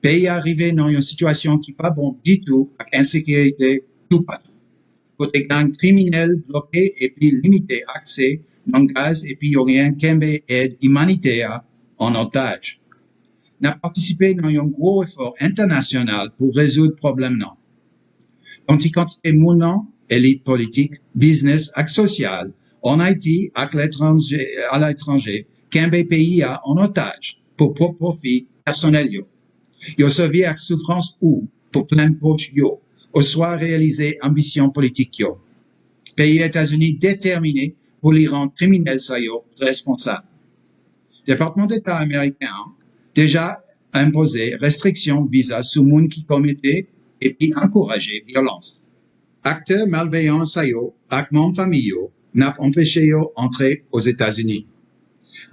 Pays arrivé dans une situation qui n'est pas bon du tout, avec insécurité tout partout. Côté gang criminel bloqué et puis limité accès non gaz et puis il n'y a rien qu'un aide humanitaire en otage. N'a participé dans un gros effort international pour résoudre le problème non. Quantité mounant, élite politique, business et social, en Haïti à l'étranger, qu'un pays a en otage pour profit personnel yo. Yo servi avec souffrance ou pour plein poche yo, ou soit réaliser ambition politique yo. Pays États-Unis déterminés pour les rendre criminels ça yo responsables. Département d'État américain déjà imposé restrictions visa sous monde qui commettait et qui encourageait violence. Acteurs malveillants ça yo, avec mon famille yo, n'a empêché yo entrer aux États-Unis.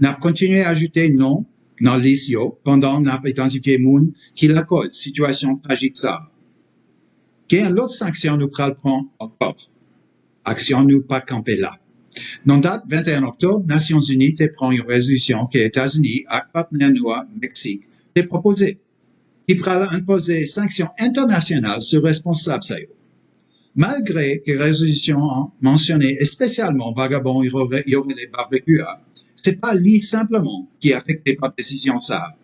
N'a continué à ajouter non dans liste yo pendant n'a identifié moun qui la cause situation tragique ça. Quelle autre sanction nous prend encore? Action nous pas camper là. Dans date 21 octobre, Nations Unies te prend une résolution que les États-Unis avec partenaire nous Mexique te proposé. Qui prend imposer sanctions internationales sur responsables ça yo. Malgré que la résolution mentionnait spécialement vagabonds y aurait les barbecues, c'est pas lui simplement qui affecté par décision ça.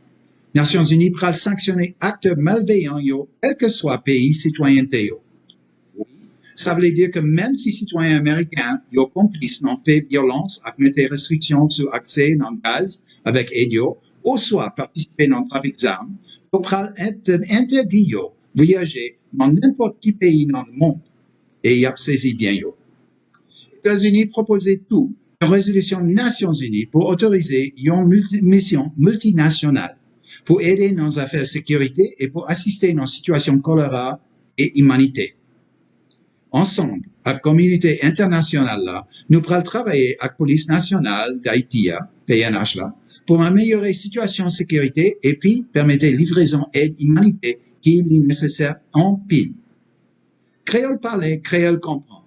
Nations Unies pourra sanctionner actes malveillants yo, quel que soit pays citoyenneté yo. Oui, ça veut dire que même si citoyens américains yo complices n'ont fait violence avec des restrictions sur accès dans le gaz avec aide yo, ou soit participer dans le trafic d'armes, pourra interdit yo voyager dans n'importe quel pays dans le monde. Et y a saisi bien yo. Les États-Unis proposaient tout, une résolution des Nations Unies pour autoriser une mission multinationale pour aider dans les affaires de sécurité et pour assister dans les situations de choléra et humanité. Ensemble, avec la communauté internationale là, nous pourrons travailler avec la police nationale d'Haïti, PNH là, pour améliorer la situation de sécurité et puis permettre livraison d'aide humanité qui est nécessaire en pile. Créole parler, créole comprend.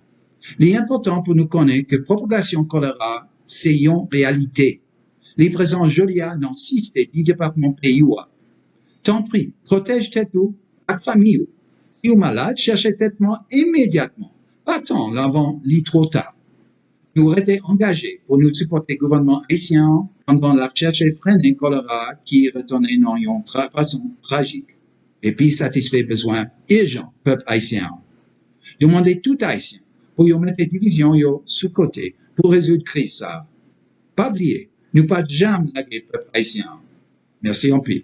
L'important pour nous connaître que propagation choléra, c'est une réalité. Les présents Jolia dans 6 des 10 départements pays. T'en prie, protège tête ou, avec famille. Si vous malade, cherchez traitement immédiatement. Pas tant l'avant, li trop tard. Nous restons engagés pour nous supporter le gouvernement haïtien pendant la recherche et freiner choléra qui retournait dans une façon tragique. Et puis satisfait besoin urgent peuple haïtien. Demandez tout haïtien pour y mettre des divisions sous côté pour résoudre crise ça. Pas oublier, nous pas jamais laguer peuple haïtien. Merci en plus.